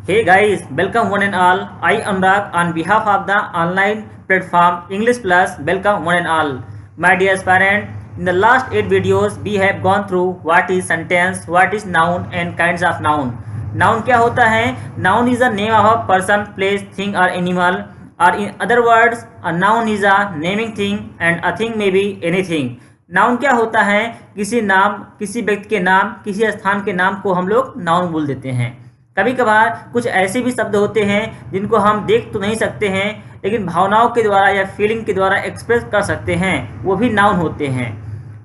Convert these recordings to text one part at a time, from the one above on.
Hey guys, welcome one and all. I Anurag on behalf of the online platform English Plus. Welcome one and all. My dear parent, in the last 8 videos we have gone through what is sentence, what is noun and kinds of noun. Noun क्या होता है? Noun is a name of a person, place, thing or animal. Or in other words, a noun is a naming thing and a thing may be anything. Noun क्या होता है? किसी नाम, किसी व्यक्ति के नाम, किसी स्थान के नाम को हम लोग नाउन बोल देते हैं। कभी कभार कुछ ऐसे भी शब्द होते हैं जिनको हम देख तो नहीं सकते हैं, लेकिन भावनाओं के द्वारा या फीलिंग के द्वारा एक्सप्रेस कर सकते हैं, वो भी नाउन होते हैं।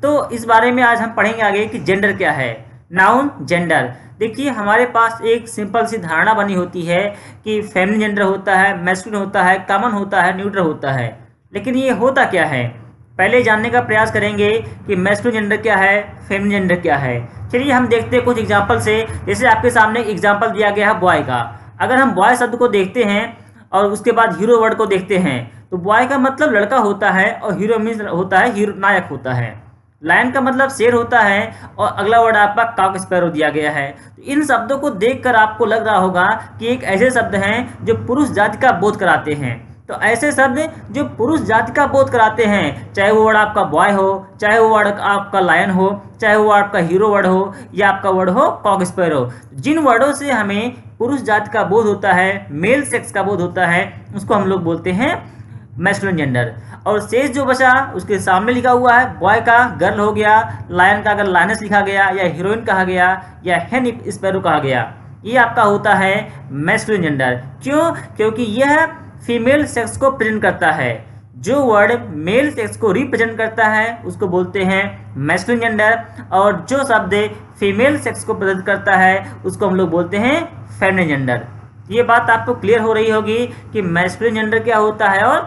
तो इस बारे में आज हम पढ़ेंगे आगे कि जेंडर क्या है। Noun, gender. देखिए, हमारे पास एक सिंपल सी धारणा बनी होती है कि फेमिनिन जेंडर होता है, मैस्कुलिन होता है, कॉमन होता है, न्यूट्रल होता है। लेकिन ये होता क्या है, पहले जानने का प्रयास करेंगे कि मैस्कुलिन जेंडर क्या है, फेमिनिन जेंडर क्या है। चलिए हम देखते हैं कुछ एग्जाम्पल से। जैसे आपके सामने एग्जाम्पल दिया गया है बॉय का। अगर हम बॉय शब्द को देखते हैं और उसके बाद हीरो वर्ड को देखते हैं, तो बॉय का मतलब लड़का होता है और हीरो मीन्स होता है हीरो, नायक होता है। लायन का मतलब शेर होता है और अगला वर्ड आपका कॉक स्पैरो दिया गया है। तो इन शब्दों को देखकर आपको लग रहा होगा कि एक ऐसे शब्द हैं जो पुरुष जाति का बोध कराते हैं। तो ऐसे शब्द जो पुरुष जाति का बोध कराते हैं, चाहे वो वर्ड आपका बॉय हो, चाहे वो वर्ड आपका लायन हो, चाहे वो आपका हीरो वर्ड हो या आपका वर्ड हो कॉक स्पैरो, जिन वर्डों से हमें पुरुष जाति का बोध होता है, मेल सेक्स का बोध होता है, उसको हम लोग बोलते हैं मैस्कुलिन जेंडर। और शेष जो बचा उसके सामने लिखा हुआ है, बॉय का गर्ल हो गया, लायन का अगर लायनस लिखा गया या हीरोइन कहा गया या हेन स्पैरो कहा गया, ये आपका होता है मैस्कुलिन जेंडर। क्यों? क्योंकि यह फीमेल सेक्स को प्रेजेंट करता है। जो वर्ड मेल सेक्स को रिप्रेजेंट करता है उसको बोलते हैं मैस्कुलिन जेंडर, और जो शब्द फीमेल सेक्स को प्रेजेंट करता है उसको हम लोग बोलते हैं फेमिनिन जेंडर। ये बात आपको क्लियर हो रही होगी कि मैस्कुलिन जेंडर क्या होता है और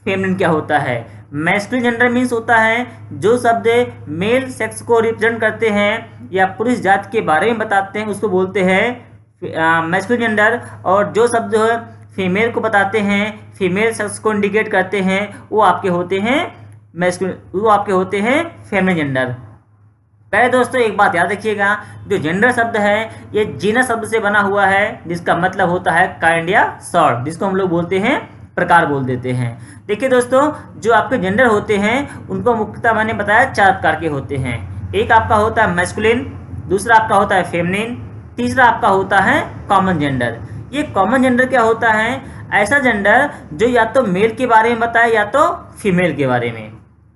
फेमिनिन क्या होता है। मैस्कुलिन जेंडर मीन्स होता है जो शब्द मेल सेक्स को रिप्रेजेंट करते हैं या पुरुष जाति के बारे में बताते हैं उसको बोलते हैं मैस्कुलिन जेंडर, और जो शब्द जो है फीमेल को बताते हैं, फीमेल सेक्स को इंडिकेट करते हैं, वो आपके होते हैं मैस्कुलिन, वो आपके होते हैं फेमिनिन जेंडर। पहले दोस्तों एक बात याद रखिएगा, जो जेंडर शब्द है ये जीनस शब्द से बना हुआ है, जिसका मतलब होता है काइंड या सॉर्ट, जिसको हम लोग बोलते हैं प्रकार बोल देते हैं। देखिए दोस्तों, जो आपके जेंडर होते हैं उनको मुख्यतः मैंने बताया 4 प्रकार के होते हैं। एक आपका होता है मैस्कुलिन, दूसरा आपका होता है फेमिनिन, तीसरा आपका होता है कॉमन जेंडर। ये कॉमन जेंडर क्या होता है? ऐसा जेंडर जो या तो मेल के बारे में बताए या तो फीमेल के बारे में।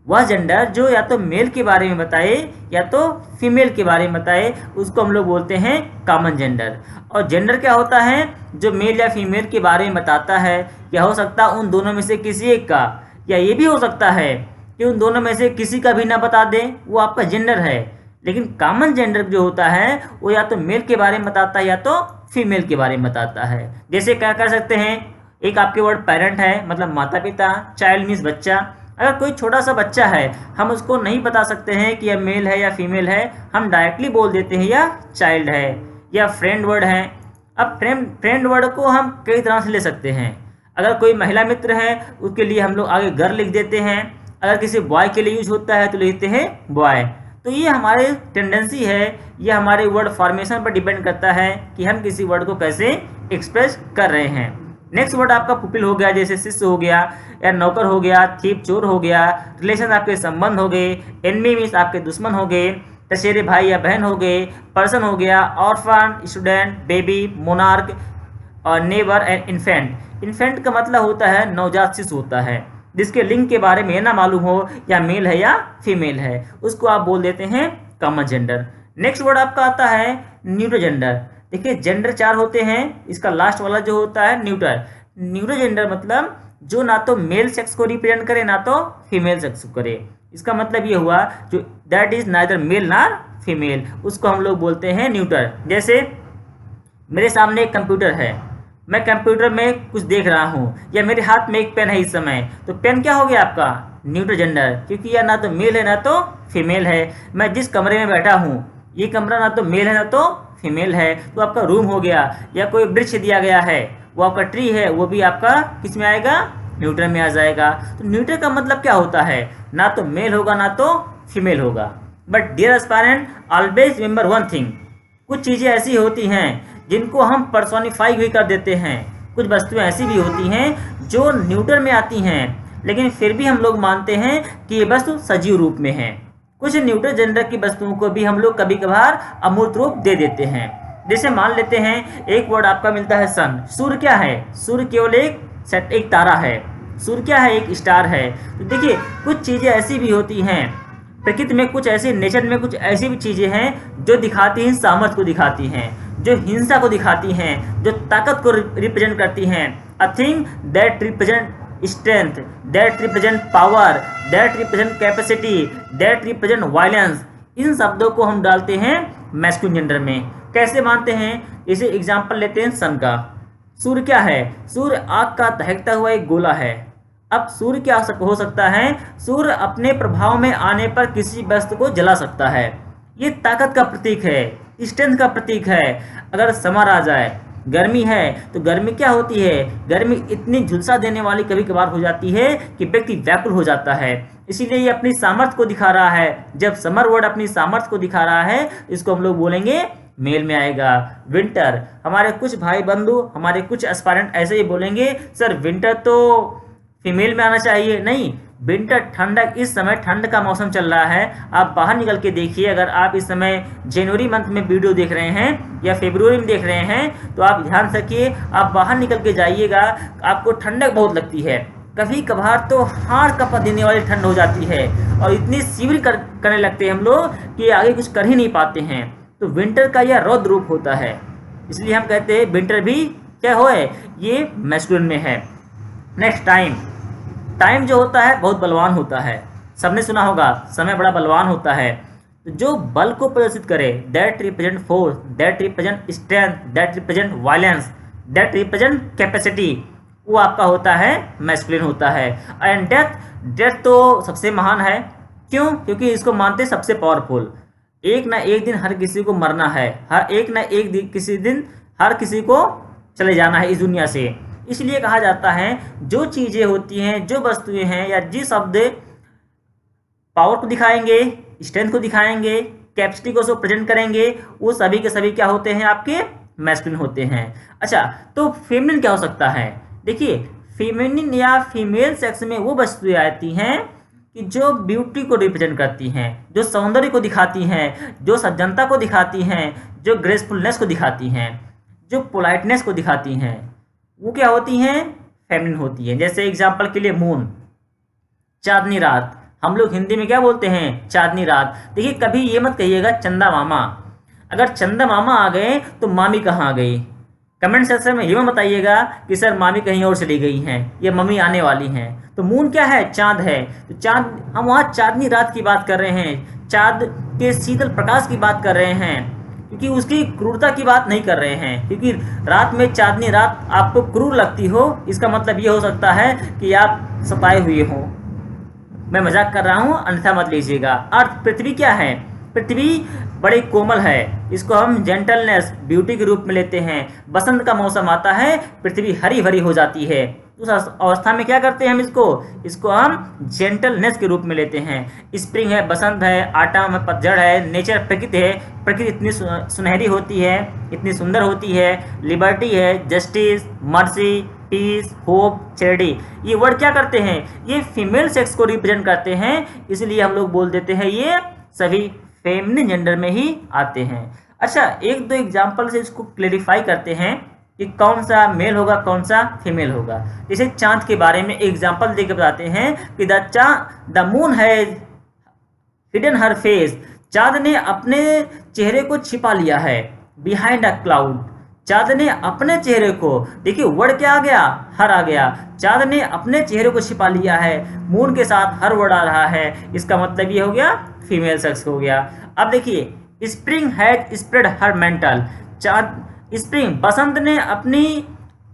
वह जेंडर जो या तो मेल के बारे में बताए या तो फीमेल के बारे में बताए उसको हम लोग बोलते हैं कॉमन जेंडर। और जेंडर क्या होता है? जो मेल या फीमेल के बारे में बताता है, या हो सकता है उन दोनों में से किसी एक का, या ये भी हो सकता है कि उन दोनों में से किसी का भी ना बता दे, वो आपका जेंडर है। लेकिन कॉमन जेंडर जो होता है वो या तो मेल के बारे में बताता है या तो फीमेल के बारे में बताता है। जैसे क्या कर सकते हैं, एक आपके वर्ड पेरेंट है, मतलब माता पिता, चाइल्ड मीन्स बच्चा। अगर कोई छोटा सा बच्चा है, हम उसको नहीं बता सकते हैं कि यह मेल है या फीमेल है, हम डायरेक्टली बोल देते हैं या चाइल्ड है। या फ्रेंड वर्ड है। अब फ्रेंड वर्ड को हम कई तरह से ले सकते हैं। अगर कोई महिला मित्र है उसके लिए हम लोग आगे गर्ल लिख देते हैं। अगर किसी बॉय के लिए यूज होता है तो लिखते हैं बॉय। तो ये हमारे टेंडेंसी है, ये हमारे वर्ड फॉर्मेशन पर डिपेंड करता है कि हम किसी वर्ड को कैसे एक्सप्रेस कर रहे हैं। नेक्स्ट वर्ड आपका पुपिल हो गया, जैसे शिष्य हो गया या नौकर हो गया, थीप चोर हो गया, रिलेशन आपके संबंध हो गए, एनिमी मीन्स आपके दुश्मन हो गए, तशेरे भाई या बहन हो गए, पर्सन हो गया, ऑर्फन, स्टूडेंट, बेबी, मोनार्क और नेबर एंड इन्फेंट। इन्फेंट का मतलब होता है नवजात शिशु होता है, जिसके लिंग के बारे में ना मालूम हो या मेल है या फीमेल है, उसको आप बोल देते हैं कॉमन जेंडर। नेक्स्ट वर्ड आपका आता है न्यूट्रल जेंडर। देखिए, जेंडर 4 होते हैं, इसका लास्ट वाला जो होता है न्यूट्रल। न्यूट्रल जेंडर मतलब जो ना तो मेल सेक्स को रिप्रेजेंट करे ना तो फीमेल सेक्स को करे। इसका मतलब ये हुआ जो that is neither male nor female, उसको हम लोग बोलते हैं न्यूट्रल। जैसे मेरे सामने एक कंप्यूटर है, मैं कंप्यूटर में कुछ देख रहा हूँ, या मेरे हाथ में एक पेन है इस समय, तो पेन क्या हो गया आपका? न्यूट्रल जेंडर, क्योंकि यह ना तो मेल है ना तो फीमेल है। मैं जिस कमरे में बैठा हूँ ये कमरा ना तो मेल है ना तो फीमेल है, तो आपका रूम हो गया। या कोई वृक्ष दिया गया है, वो आपका ट्री है, वो भी आपका किस में आएगा? न्यूट्रल में आ जाएगा। तो न्यूट्रल का मतलब क्या होता है? ना तो मेल होगा ना तो फीमेल होगा। But dear aspirant, always remember one thing, कुछ चीज़ें ऐसी होती हैं जिनको हम पर्सोनिफाई भी कर देते हैं। कुछ वस्तुएं ऐसी भी होती हैं जो न्यूटर में आती हैं, लेकिन फिर भी हम लोग मानते हैं कि ये वस्तु सजीव रूप में है। कुछ न्यूटर जेंडर की वस्तुओं को भी हम लोग कभी कभार अमूर्त रूप दे देते हैं। जैसे मान लेते हैं एक वर्ड आपका मिलता है सन। सूर्य क्या है? सूर्य केवल एक तारा है। सूर्य क्या है? एक स्टार है। तो देखिए कुछ चीज़ें ऐसी भी होती हैं प्रकृति में, कुछ ऐसे नेचर में कुछ ऐसी भी चीज़ें हैं जो दिखाती हैं, सामर्थ्य को दिखाती हैं, जो हिंसा को दिखाती हैं, जो ताकत को रिप्रेजेंट करती हैं। A thing that represent strength, that represent power, that represent capacity, that represent violence. इन शब्दों को हम डालते हैं मैस्कुलिन जेंडर में। कैसे मानते हैं? इसे एग्जाम्पल लेते हैं सन का। सूर्य क्या है? सूर्य आग का दहकता हुआ एक गोला है। अब सूर्य क्या हो सकता है? सूर्य अपने प्रभाव में आने पर किसी वस्तु को जला सकता है। ये ताकत का प्रतीक है, स्ट्रेंथ का प्रतीक है। अगर समर आ जाए, गर्मी है, तो गर्मी क्या होती है? गर्मी इतनी झुलसा देने वाली कभी कभार हो जाती है कि व्यक्ति व्याकुल हो जाता है। इसीलिए ये अपनी सामर्थ्य को दिखा रहा है। जब समर वर्ड अपनी सामर्थ्य को दिखा रहा है, इसको हम लोग बोलेंगे मेल में आएगा। विंटर, हमारे कुछ भाई बंधु, हमारे कुछ एस्पायरेंट ऐसे ही बोलेंगे, सर विंटर तो फीमेल में आना चाहिए। नहीं, विंटर ठंडक, इस समय ठंड का मौसम चल रहा है। आप बाहर निकल के देखिए, अगर आप इस समय जनवरी मंथ में वीडियो देख रहे हैं या फरवरी में देख रहे हैं, तो आप ध्यान रखिए, आप बाहर निकल के जाइएगा, आपको ठंडक बहुत लगती है। कभी कभार तो हाड़ कपा देने वाली ठंड हो जाती है और इतनी शिविर करने लगते हैं हम लोग कि आगे कुछ कर ही नहीं पाते हैं। तो विंटर का यह रौद्र रूप होता है। इसलिए हम कहते हैं विंटर भी क्या हो है, ये मैस्कुलिन में है। Next time. टाइम जो होता है बहुत बलवान होता है। सबने सुना होगा समय बड़ा बलवान होता है। तो जो बल को प्रदर्शित करे, that represent force, that represent strength, that represent violence, that represent capacity, वो आपका होता है मैस्कुलिन होता है। एंड डेथ, डेथ तो सबसे महान है। क्यों? क्योंकि इसको मानते सबसे पावरफुल। एक ना एक दिन हर किसी को मरना है, हर एक ना एक दिन किसी दिन हर किसी को चले जाना है इस दुनिया से। इसलिए कहा जाता है जो चीज़ें होती हैं, जो वस्तुएं हैं या जिस शब्द पावर को दिखाएंगे, स्ट्रेंथ को दिखाएंगे, कैपेसिटी को प्रेजेंट करेंगे, वो सभी के सभी क्या होते हैं? आपके मैस्कुलिन होते हैं। अच्छा, तो फेमिनिन क्या हो सकता है? देखिए फेमिनिन या फीमेल सेक्स में वो वस्तुएं आती हैं कि जो ब्यूटी को रिप्रेजेंट करती हैं, जो सौंदर्य को दिखाती हैं, जो सज्जनता को दिखाती हैं, जो ग्रेसफुलनेस को दिखाती हैं, जो पोलाइटनेस को दिखाती हैं, वो क्या होती हैं? फेमिनिन होती हैं। जैसे एग्जांपल के लिए मून, चांदनी रात। हम लोग हिंदी में क्या बोलते हैं? चांदनी रात। देखिए कभी ये मत कहिएगा चंदा मामा। अगर चंदा मामा आ गए तो मामी कहाँ आ गई? कमेंट सेक्शन में ये मत बताइएगा कि सर मामी कहीं और चली गई हैं, ये मम्मी आने वाली हैं। तो मून क्या है? चांद है। तो चांद, हम वहाँ चांदनी रात की बात कर रहे हैं, चांद के शीतल प्रकाश की बात कर रहे हैं, क्योंकि उसकी क्रूरता की बात नहीं कर रहे हैं। क्योंकि रात में चांदनी रात आपको क्रूर लगती हो, इसका मतलब ये हो सकता है कि आप सताए हुए हो। मैं मजाक कर रहा हूँ, अन्यथा मत लीजिएगा। अर्थ, पृथ्वी क्या है? पृथ्वी बड़ी कोमल है, इसको हम जेंटलनेस, ब्यूटी के रूप में लेते हैं। बसंत का मौसम आता है, पृथ्वी हरी भरी हो जाती है। उस अवस्था में क्या करते हैं हम? इसको हम जेंटलनेस के रूप में लेते हैं। स्प्रिंग है, बसंत है, ऑटम है, पतझड़ है, नेचर प्रकृति है। प्रकृति इतनी सुनहरी होती है, इतनी सुंदर होती है। लिबर्टी है, justice, mercy, peace, hope, charity. ये वर्ड क्या करते हैं? ये फीमेल सेक्स को रिप्रेजेंट करते हैं। इसलिए हम लोग बोल देते हैं ये सभी फेमिनिन जेंडर में ही आते हैं। अच्छा, एक दो एग्जाम्पल से इसको क्लेरिफाई करते हैं कि कौन सा मेल होगा, कौन सा फीमेल होगा। जैसे चांद के बारे में एग्जाम्पल देकर बताते हैं कि the moon has hidden her face. चांद ने अपने चेहरे को छिपा लिया है। बिहाइंड अ क्लाउड, चांद ने अपने चेहरे को, देखिए वर्ड क्या आ गया? हर आ गया। चांद ने अपने चेहरे को छिपा लिया है। मून के साथ हर वर्ड आ रहा है, इसका मतलब ये हो गया फीमेल सेक्स हो गया। अब देखिए spring has spread her mantle. Spring, बसंत ने अपनी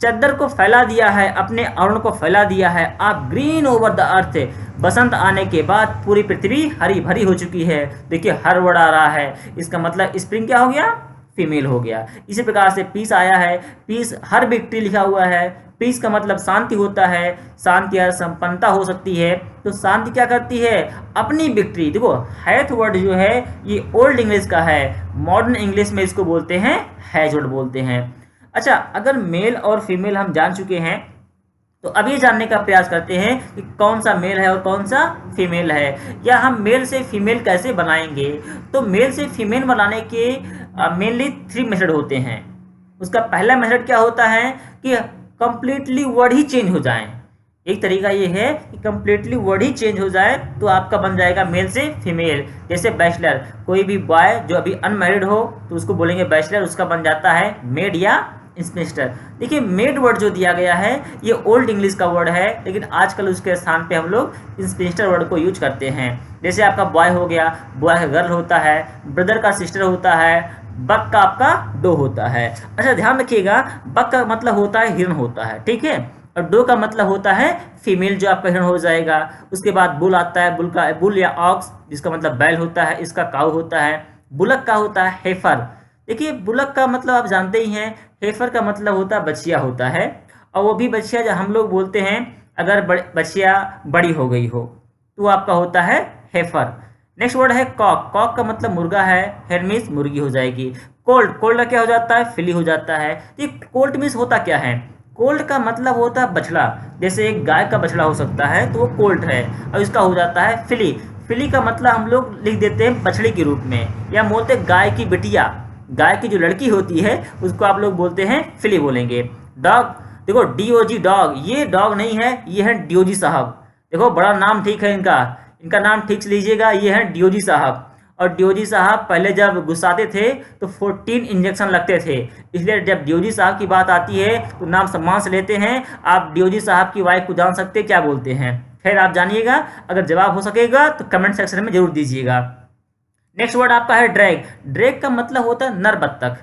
चद्दर को फैला दिया है, अपने आवरण को फैला दिया है। आप ग्रीन ओवर द अर्थ, बसंत आने के बाद पूरी पृथ्वी हरी भरी हो चुकी है। देखिए हर वर्ड आ रहा है, इसका मतलब स्प्रिंग क्या हो गया? फीमेल हो गया। इसी प्रकार से पीस आया है, पीस हर विक्ट्री लिखा हुआ है, पीस का मतलब शांति होता है, शांति या संपन्नता हो सकती है। तो शांति क्या करती है, अपनी विक्ट्री। देखो हैथ वर्ड जो है ये ओल्ड इंग्लिश का है, मॉडर्न इंग्लिश में इसको बोलते हैं हैज वर्ड बोलते हैं। अच्छा, अगर मेल और फीमेल हम जान चुके हैं तो अब ये जानने का प्रयास करते हैं कि कौन सा मेल है और कौन सा फीमेल है, या हम मेल से फीमेल कैसे बनाएंगे। तो मेल से फीमेल बनाने के मेनली 3 मेथड होते हैं। उसका पहला मेथड क्या होता है कि कंप्लीटली वर्ड ही चेंज हो जाए। एक तरीका ये है कि कंप्लीटली वर्ड ही चेंज हो जाए तो आपका बन जाएगा मेल से फीमेल। जैसे बैचलर, कोई भी बॉय जो अभी अनमैरिड हो तो उसको बोलेंगे बैचलर, उसका बन जाता है मेड या इंस्पेक्टर। देखिए मेड वर्ड जो दिया गया है ये ओल्ड इंग्लिश का वर्ड है, लेकिन आजकल उसके स्थान पे हम लोग इंस्पेक्टर वर्ड को यूज करते हैं। जैसे आपका बॉय हो गया, बॉय का गर्ल होता है, ब्रदर का सिस्टर होता है, बक का आपका डो होता है। अच्छा ध्यान रखिएगा, बक का मतलब होता है हिरण होता है, ठीक है, और डो का मतलब होता है फीमेल जो आपका हिरण हो जाएगा। उसके बाद बुल आता है, बुल या ऑक्स जिसका मतलब बैल होता है, इसका काऊ होता है। बुलक का होता है हेफर। देखिए बुलक का मतलब आप जानते ही हैं, हेफर का मतलब होता है बछिया होता है, और वो भी बछिया जो हम लोग बोलते हैं अगर बछिया बड़ी हो गई हो तो आपका होता है हेफर। नेक्स्ट वर्ड है कॉक। कॉक का मतलब मुर्गा है, हेरमिस मुर्गी हो जाएगी। कोल्ड, कोल्ड का क्या हो जाता है, फिली हो जाता है। ये कोल्ड मीन्स होता क्या है, कोल्ड का मतलब होता है बछड़ा। जैसे एक गाय का बछड़ा हो सकता है तो वो कोल्ड है, और इसका हो जाता है फिली। फिली का मतलब हम लोग लिख देते हैं बछड़ी के रूप में, या बोलते गाय की बिटिया, गाय की जो लड़की होती है उसको आप लोग बोलते हैं फिली बोलेंगे। डॉग, देखो डीओजी डॉग, ये डॉग नहीं है, ये है डीओजी साहब। देखो बड़ा नाम ठीक है इनका, इनका नाम ठीक से लीजिएगा, ये है डीओजी साहब। और डीओजी साहब पहले जब गुस्साते थे तो 14 इंजेक्शन लगते थे, इसलिए जब डीओजी साहब की बात आती है तो नाम सम्मान से लेते हैं। आप डीओजी साहब की वाइफ को जान सकते क्या बोलते हैं, खैर आप जानिएगा, अगर जवाब हो सकेगा तो कमेंट सेक्शन में जरूर दीजिएगा। नेक्स्ट वर्ड आपका है ड्रैग। ड्रैग का मतलब होता है नर बत्तख।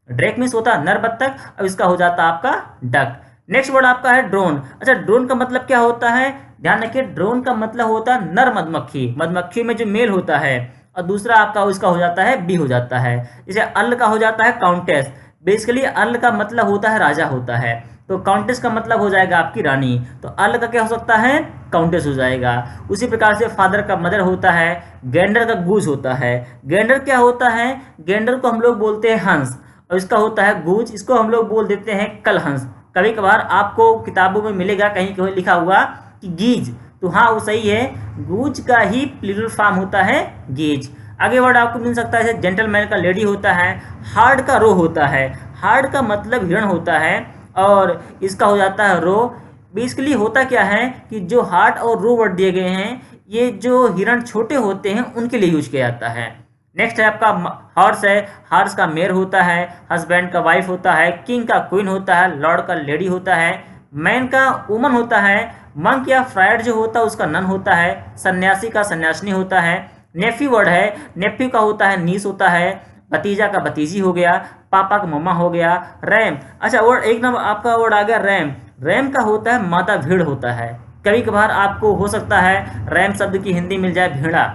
ड्रैग मीन्स होता है नर बत्तख, और इसका हो जाता है आपका डक। नेक्स्ट वर्ड आपका है ड्रोन। अच्छा ड्रोन का मतलब क्या होता है, ध्यान रखिए, ड्रोन का मतलब होता है नर मधुमक्खी, मधुमक्खी में जो मेल होता है, और दूसरा आपका उसका हो जाता है बी हो जाता है। जैसे अल का हो जाता है काउंटेस, बेसिकली अल का मतलब होता है राजा होता है, तो काउंटेस का मतलब हो जाएगा आपकी रानी, तो अल का क्या हो सकता है, काउंटेस हो जाएगा। उसी प्रकार से फादर का मदर होता है, गेंडर का गूज होता है। गेंडर क्या होता है, गेंडर को हम लोग बोलते हैं हंस, और इसका होता है गूज, इसको हम लोग बोल देते हैं कल हंस। कभी कभार आपको किताबों में मिलेगा कहीं कहीं लिखा हुआ कि गीज, तो हाँ वो सही है, गूज का ही प्लूरल फॉर्म होता है गेज। आगे वर्ड आपको मिल सकता है, जेंटलमैन का लेडी होता है। हार्ड का रो होता है, हार्ड का मतलब हिरण होता है, और इसका हो जाता है रो। बेसिकली होता क्या है कि जो हार्ट और रो वर्ड दिए गए हैं, ये जो हिरण छोटे होते हैं उनके लिए यूज किया जाता है। नेक्स्ट है आपका हॉर्स है। हॉर्स का मेयर होता है, हस्बैंड का वाइफ होता है, किंग का क्वीन होता है, लॉर्ड का लेडी होता है, मैन का वुमन होता है, मंक या फ्रायड जो होता है उसका नन होता है, सन्यासी का सन्यासिनी होता है। नेफ्यू वर्ड है, नेफ्यू का होता है नीस होता है, भतीजा का भतीजी हो गया, पापा का मम्मा हो गया। रैम, अच्छा वर्ड एक नंबर आपका वर्ड आ गया रैम। रैम का होता है माता भेड़ होता है। कभी कभार आपको हो सकता है रैम शब्द की हिंदी मिल जाए भेड़ा,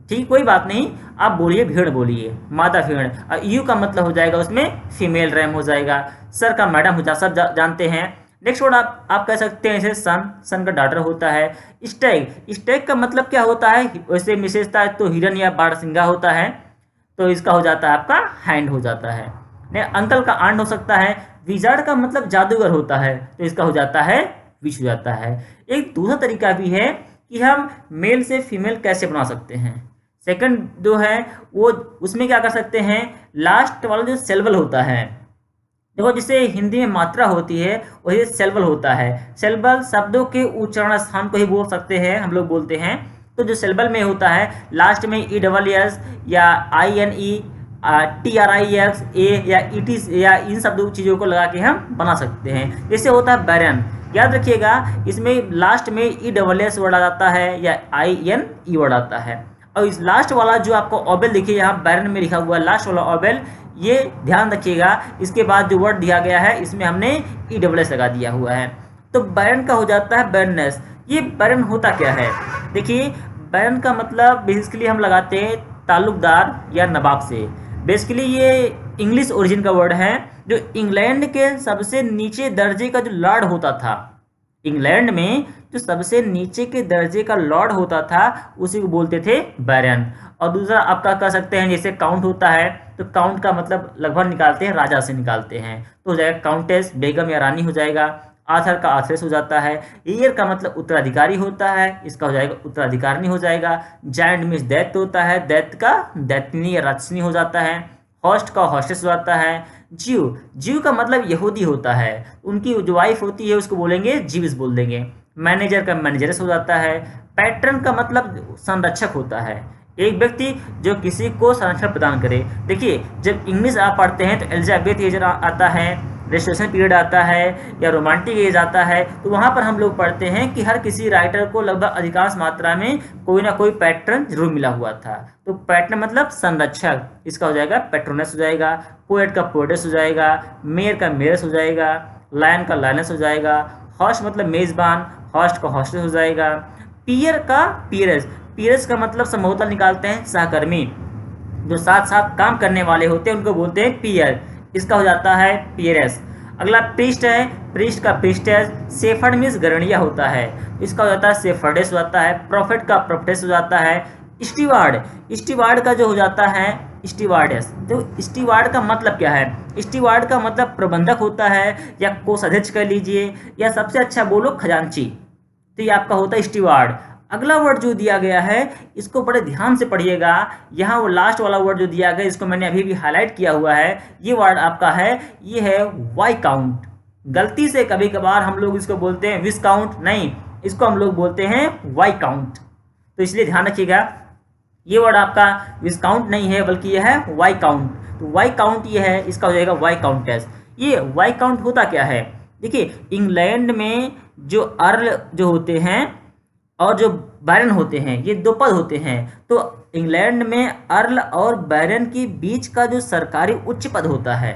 ठीक कोई बात नहीं, आप बोलिए भेड़ बोलिए, माता भेड़। और यू का मतलब हो जाएगा उसमें फीमेल रैम हो जाएगा। सर का मैडम हो जाता, सब जानते हैं। नेक्स्ट वर्ड आप कह सकते हैं जैसे सन, सन का डॉटर होता है। स्टैग, स्टैग का मतलब क्या होता है, वैसे विशेषता है तो हिरन या बारहसिंगा होता है, तो इसका हो जाता है आपका हैंड हो जाता है। अंकल का आंट हो सकता है। विजार्ड का मतलब जादूगर होता है, तो इसका हो जाता है विच हो जाता है। एक दूसरा तरीका भी है कि हम मेल से फीमेल कैसे बना सकते हैं। सेकंड जो है वो उसमें क्या कर सकते हैं, लास्ट वाला जो सेल्वल होता है, देखो जिसे हिंदी में मात्रा होती है वही सेल्वल होता है। सेल्वल शब्दों के उच्चारण स्थान को ही बोल सकते हैं, हम लोग बोलते हैं। तो जो सेल्वल में होता है लास्ट में ई डबल एस या I N E T R I X A या ई टी या इन शब्दों चीज़ों को लगा के हम बना सकते हैं। जैसे होता है बैरन, याद रखिएगा इसमें लास्ट में ई डबल एस वर्ड आ जाता है या आई एन ई वर्ड आता है। और इस लास्ट वाला जो आपको ऑबेल देखिए यहाँ बैरन में लिखा हुआ है लास्ट वाला ऑबेल, ये ध्यान रखिएगा। इसके बाद जो वर्ड दिया गया है इसमें हमने ई डबल एस लगा दिया हुआ है, तो बैरन का हो जाता है बैरनेस। ये बैरन होता क्या है, देखिए बैरन का मतलब बेसिकली हम लगाते हैं ताल्लुकदार या नवाब से। बेसिकली ये इंग्लिश ओरिजिन का वर्ड है, जो इंग्लैंड के सबसे नीचे दर्जे का जो लॉर्ड होता था, इंग्लैंड में जो सबसे नीचे के दर्जे का लॉर्ड होता था उसी को बोलते थे बैरन। और दूसरा आपका कह सकते हैं, जैसे काउंट होता है तो काउंट का मतलब लगभग निकालते हैं राजा से निकालते हैं, तो हो जाएगा काउंटेस, बेगम या रानी हो जाएगा। आथर का आथरेस हो जाता है। ईयर का मतलब उत्तराधिकारी होता है, इसका हो जाएगा उत्तराधिकारिणी हो जाएगा। जायंट मीन्स दैत्य होता है, दैत्य का दैत्यनी या राक्षसनी हो जाता है। होस्ट का हॉस्टेस हो जाता है। जीव, जीव का मतलब यहूदी होता है, उनकी जो वाइफ होती है उसको बोलेंगे जीविस बोल देंगे। मैनेजर का मैनेजरस हो जाता है। पैट्रन का मतलब संरक्षक होता है, एक व्यक्ति जो किसी को संरक्षण प्रदान करे। देखिए जब इंग्लिश आप पढ़ते हैं तो एलिजाबेथ एज आता है, रेस्टोरेशन पीरियड आता है या रोमांटिक एज आता है, तो वहाँ पर हम लोग पढ़ते हैं कि हर किसी राइटर को लगभग अधिकांश मात्रा में कोई ना कोई पैट्रन जरूर मिला हुआ था। तो पैट्रन मतलब संरक्षक, इसका हो जाएगा पैट्रोनस हो जाएगा। पोएट का पोएटेस हो जाएगा। मेयर का मेयरस हो जाएगा। लायन का लायनस हो जाएगा। हॉस्ट मतलब मेज़बान, हॉस्ट का हॉस्टेस हो जाएगा। पीयर का पीयरस, पीयरस का मतलब संभवतः निकालते हैं सहकर्मी, जो साथ साथ काम करने वाले होते हैं उनको बोलते हैं पीयर, इसका हो जाता है पीयरस। अगला प्रीस्ट है, प्रीस्ट का प्रीस्टेस। सेफर्ड मीन्स गरणिया होता है, इसका हो जाता है सेफर्डेस हो जाता है। प्रॉफिट का प्रॉफिटेस हो जाता है। स्टीवार्ड, स्टीवार्ड का जो हो जाता है स्टीवार्डेस। तो स्टीवार्ड का मतलब क्या है? स्टीवार्ड का मतलब प्रबंधक होता है या कोषाध्यक्ष कह लीजिए, या सबसे अच्छा बोलो खजांची, तो ये आपका होता है स्टीवार्ड। अगला वर्ड जो दिया गया है इसको बड़े ध्यान से पढ़िएगा, यहाँ वो लास्ट वाला वर्ड जो दिया गया इसको मैंने अभी भी हाईलाइट किया हुआ है, ये वर्ड आपका है, ये है वाई काउंट। गलती से कभी कभार हम लोग इसको बोलते हैं विस्काउंट, नहीं, इसको हम लोग बोलते हैं वाई काउंट, तो इसलिए ध्यान रखिएगा ये वर्ड आपका विस्काउंट नहीं है बल्कि यह है वाई काउंट। तो वाई काउंट ये है, इसका हो जाएगा वाई काउंटेस। ये वाई काउंट होता क्या है? देखिए इंग्लैंड में जो अर्ल जो होते हैं और जो बैरन होते हैं, ये दो पद होते हैं। तो इंग्लैंड में अर्ल और बैरन के बीच का जो सरकारी उच्च पद होता है,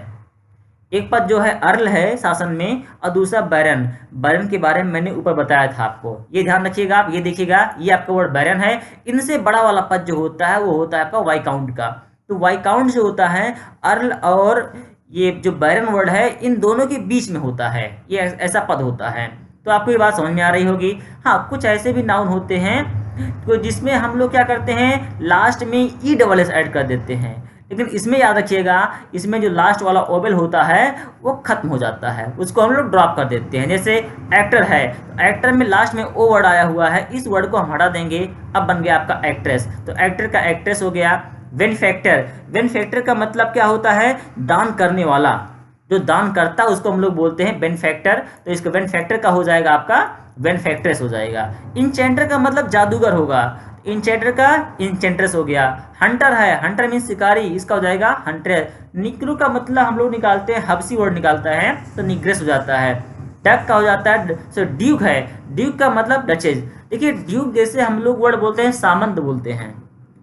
एक पद जो है अर्ल है शासन में और दूसरा बैरन। बैरन के बारे में मैंने ऊपर बताया था आपको, ये ध्यान रखिएगा आप, ये देखिएगा ये आपका वर्ड बैरन है। इनसे बड़ा वाला पद जो होता है वो होता है आपका वाई काउंट का। तो वाई काउंट जो होता है अर्ल और ये जो बैरन वर्ड है इन दोनों के बीच में होता है, ये ऐसा पद होता है। तो आपको ये बात समझ में आ रही होगी। हाँ, कुछ ऐसे भी नाउन होते हैं तो जिसमें हम लोग क्या करते हैं लास्ट में ई डबल एस ऐड कर देते हैं, लेकिन इसमें याद रखिएगा इसमें जो लास्ट वाला ओवेल होता है वो खत्म हो जाता है, उसको हम लोग ड्रॉप कर देते हैं। जैसे एक्टर है, तो एक्टर में लास्ट में ओ वर्ड आया हुआ है, इस वर्ड को हम हटा देंगे, अब बन गया आपका एक्ट्रेस। तो एक्टर का एक्ट्रेस हो गया। बेनिफैक्टर, बेनिफैक्टर का मतलब क्या होता है? दान करने वाला, जो दान करता है उसको हम लोग बोलते हैं बेनिफैक्टर। तो इसका बेनिफैक्टर का हो जाएगा आपका बेनिफैक्ट्रेस हो जाएगा। इंचेंटर का मतलब जादूगर होगा, इंचेंटर का इंचेंट्रेस हो गया। हंटर है, हंटर मीन्स शिकारी, इसका हो जाएगा हंट्रेस। निग्रो का मतलब हम लोग निकालते हैं हबसी वर्ड निकालता है तो निग्रेस हो जाता है। डक का हो जाता है, सो ड्यूक है, ड्यूक का मतलब डचेज। देखिए ड्यूक जैसे हम लोग वर्ड बोलते हैं सामंत बोलते हैं,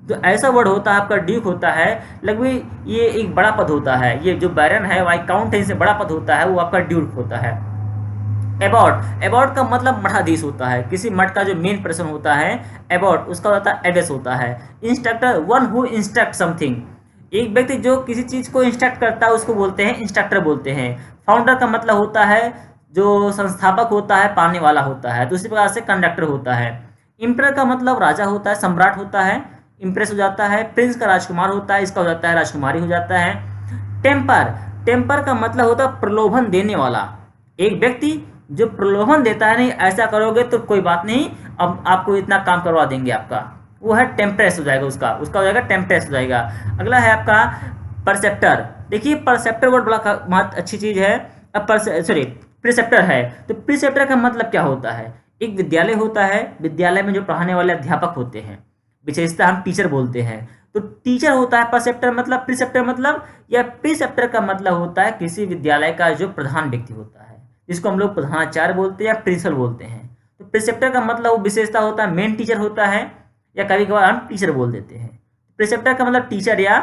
तो ऐसा वर्ड होता है आपका ड्यूक होता है, लगभग ये एक बड़ा पद होता है। ये जो बैरन है वाई काउंट है, इसे बड़ा पद होता है वो आपका ड्यूक होता है। एबॉट, एबॉट का मतलब मठाधीश होता है, किसी मठ का जो मेन पर्सन होता है एबॉट, उसका होता है एबेस होता है। Instructor, one who instruct something, एक व्यक्ति जो किसी चीज को इंस्ट्रक्ट करता है उसको बोलते हैं इंस्ट्रक्टर बोलते हैं। फाउंडर का मतलब होता है जो संस्थापक होता है, पाने वाला होता है। दूसरी प्रकार से कंडक्टर होता है। इम्परर का मतलब राजा होता है, सम्राट होता है, इम्प्रेस हो जाता है। प्रिंस का राजकुमार होता है, इसका हो जाता है राजकुमारी हो जाता है। टेम्पर, टेम्पर का मतलब होता है प्रलोभन देने वाला, एक व्यक्ति जो प्रलोभन देता है, नहीं ऐसा करोगे तो कोई बात नहीं, अब आपको इतना काम करवा देंगे आपका, वो है टेम्परेस हो जाएगा, उसका हो जाएगा टेम्परेस हो जाएगा। अगला है आपका परसेप्टर। देखिए परसेप्टर वर्ड बड़ा बहुत अच्छी चीज़ है। अब प्रिसेप्टर है, तो प्रिसेप्टर का मतलब क्या होता है? एक विद्यालय होता है, विद्यालय में जो पढ़ाने वाले अध्यापक होते हैं, विशेषता हम टीचर बोलते हैं, तो टीचर होता है परसेप्टर मतलब। प्रिसेप्टर मतलब, या प्रिसेप्टर का मतलब होता है किसी विद्यालय का जो प्रधान व्यक्ति होता है, जिसको हम लोग प्रधानाचार्य बोलते हैं या प्रिंसिपल बोलते हैं। तो प्रिसेप्टर का मतलब वो विशेषता होता है मेन टीचर होता है, या कभी कभार हम टीचर बोल देते हैं। प्रिसेप्टर का मतलब टीचर या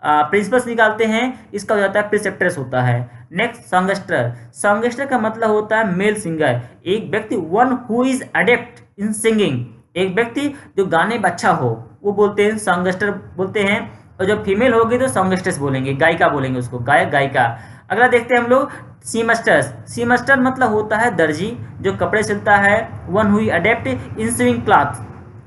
प्रिंसिपल्स निकालते हैं, इसका हो जाता है प्रिसेप्टर्स होता है। नेक्स्ट सॉन्गस्टर, सॉन्गस्टर का मतलब होता है मेल सिंगर, एक व्यक्ति one who is adapt in singing, एक व्यक्ति जो गाने में अच्छा हो वो बोलते हैं सॉन्गस्टर बोलते हैं। और जब फीमेल होगी तो सॉन्गस्ट्रेस बोलेंगे, गायिका बोलेंगे उसको, गायक गायिका। अगला देखते हैं हम लोग सीमस्टर्स। सीमस्टर मतलब होता है दर्जी, जो कपड़े सिलता है। वन हुई अडेप्ट इन स्विंग क्लॉथ,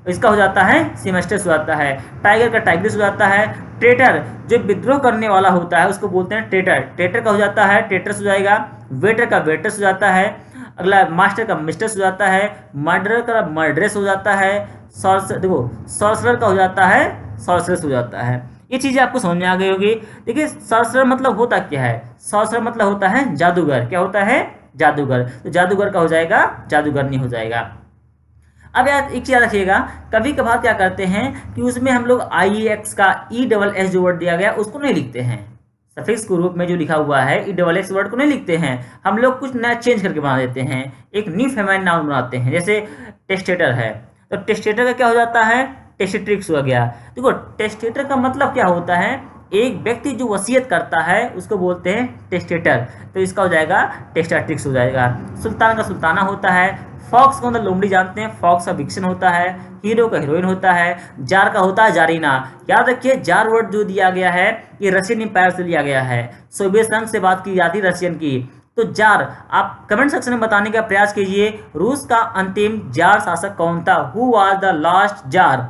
इसका हो जाता है सीमस्टर्स हो जाता है। टाइगर का टाइग्रिस हो जाता है। ट्रेटर जो विद्रोह करने वाला होता है उसको बोलते हैं ट्रेटर, ट्रेटर का हो जाता है ट्रेटर्स हो जाएगा। वेटर का वेटर्स हो जाता है। अगला मास्टर का मिस्टर्स हो जाता है। मर्डरर का मर्डरेस हो जाता है। सॉर्सरर का हो जाता है सॉर्सरेस हो जाता है। ये चीज़ें आपको समझ में आ गई होगी। देखिए सॉर्सरर मतलब होता क्या है, सॉर्सरर मतलब होता है जादूगर। क्या होता है, जादूगर। तो जादूगर का हो जाएगा जादूगरनी हो जाएगा। अब यार एक चीज़ याद रखिएगा, कभी कभार क्या करते हैं कि उसमें हम लोग आई एक्स का ई डबल एस जो वर्ड दिया गया उसको नहीं लिखते हैं। सफिक्स के रूप में जो लिखा हुआ है ई डबल एक्स वर्ड को नहीं लिखते हैं, हम लोग कुछ नया चेंज करके बना देते हैं, एक न्यू फेमाइन नाउन बनाते हैं। जैसे टेस्टेटर है, तो टेस्टेटर का क्या हो जाता है, टेस्टेट्रिक्स हो गया। देखो टेस्टेटर का मतलब क्या होता है, एक व्यक्ति जो वसीयत करता है उसको बोलते हैं टेस्टेटर, तो इसका हो जाएगा टेस्टाट्रिक्स हो जाएगा। सुल्तान का सुल्ताना होता है। फॉक्स को अंदर लोमड़ी जानते हैं, फॉक्स का विक्सन होता है। हीरो का हीरोइन होता है। जार का होता है जारीना। याद रखिए जार वर्ड जो दिया गया है ये रशियन एम्पायर से लिया गया है, सोवियत संघ से बात की जाती रशियन की। तो जार आप कमेंट सेक्शन में बताने का प्रयास कीजिए, रूस का अंतिम जार शासक कौन था, who was the last jar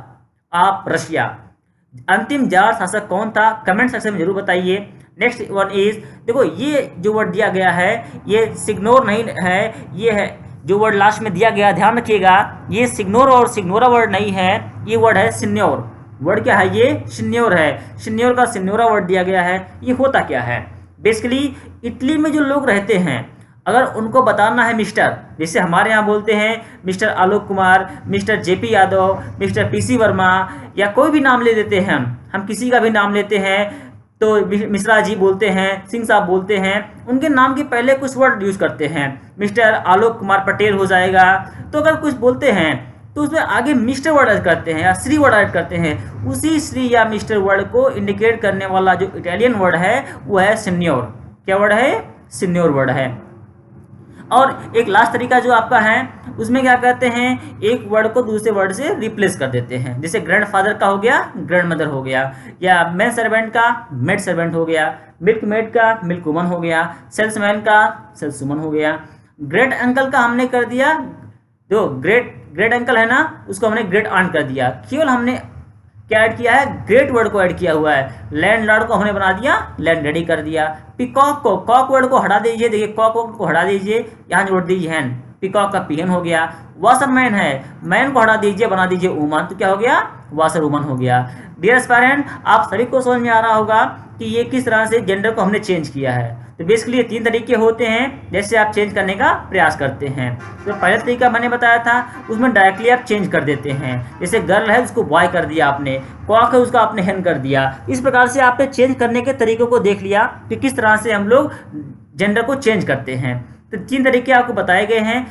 of Russia. अंतिम जार शासक कौन था, कमेंट सेक्शन में जरूर बताइए। नेक्स्ट वन इज, देखो ये जो वर्ड दिया गया है ये सिग्नोर नहीं है, ये है जो वर्ड लास्ट में दिया गया, ध्यान रखिएगा ये सिग्नोर और सिग्नोरा वर्ड नहीं है, ये वर्ड है सिन्योर। वर्ड क्या है, ये सिन्योर है। सिन्योर का सिन्योरा वर्ड दिया गया है। ये होता क्या है, बेसिकली इटली में जो लोग रहते हैं अगर उनको बताना है मिस्टर, जैसे हमारे यहाँ बोलते हैं mister Alok Kumar, mister JP Yadav, mister PC Verma, या कोई भी नाम ले देते हैं, हम किसी का भी नाम लेते हैं तो मिश्रा जी बोलते हैं, सिंह साहब बोलते हैं, उनके नाम के पहले कुछ वर्ड यूज करते हैं। मिस्टर आलोक कुमार पटेल हो जाएगा, तो अगर कुछ बोलते हैं तो उसमें आगे मिस्टर वर्ड ऐड करते हैं या श्री वर्ड ऐड करते हैं। उसी श्री या मिस्टर वर्ड को इंडिकेट करने वाला जो इटालियन वर्ड है वो है सिन्योर। क्या वर्ड है, सिन्योर वर्ड है। और एक लास्ट तरीका जो आपका है उसमें क्या कहते हैं, एक वर्ड को दूसरे वर्ड से रिप्लेस कर देते हैं। जैसे ग्रैंडफादर का हो गया ग्रैंड मदर हो गया, या मैन सर्वेंट का मेड सर्वेंट हो गया, मिल्क मेड का मिल्क वुमन हो गया, सेल्समैन का सेल्स वुमन हो गया। ग्रेट अंकल का हमने कर दिया, जो ग्रेट ग्रेट अंकल है ना उसको हमने ग्रेट आंट कर दिया। केवल हमने क्या ऐड किया है, ग्रेट वर्ड को ऐड किया हुआ है। लैंड लॉर्ड को हमने बना दिया लैंड लेडी कर दिया। पिकॉक को, कॉक वर्ड को हटा दीजिए, देखिए कॉक वर्ड को हटा दीजिए, यहाँ जोड़ दीजिए हैन, पिकॉक का पीहन हो गया। वॉशरमैन है, मैन को हटा दीजिए बना दीजिए वुमन, तो क्या हो गया, वॉशर वुमन हो गया। डियर एस्पायरेंट, आप सभी को समझ में आ रहा होगा कि ये किस तरह से जेंडर को हमने चेंज किया है। तो बेसिकली ये 3 तरीके होते हैं जैसे आप चेंज करने का प्रयास करते हैं। तो पहला तरीका मैंने बताया था उसमें डायरेक्टली आप चेंज कर देते हैं, जैसे गर्ल है उसको बॉय कर दिया आपने, कॉक है उसको आपने हेन कर दिया। इस प्रकार से आपने चेंज करने के तरीकों को देख लिया कि किस तरह से हम लोग जेंडर को चेंज करते हैं। तो 3 तरीके आपको बताए गए हैं।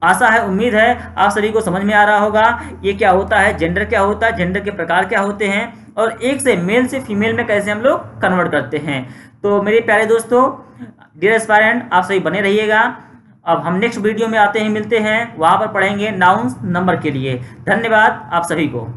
आशा है, उम्मीद है आप सभी को समझ में आ रहा होगा ये क्या होता है, जेंडर क्या होता है, जेंडर के प्रकार क्या होते हैं, और एक से मेल से फीमेल में कैसे हम लोग कन्वर्ट करते हैं। तो मेरे प्यारे दोस्तों, डियर एस्पायरेंट, आप सभी बने रहिएगा। अब हम नेक्स्ट वीडियो में आते हैं, मिलते हैं, वहाँ पर पढ़ेंगे नाउन्स नंबर के लिए। धन्यवाद आप सभी को।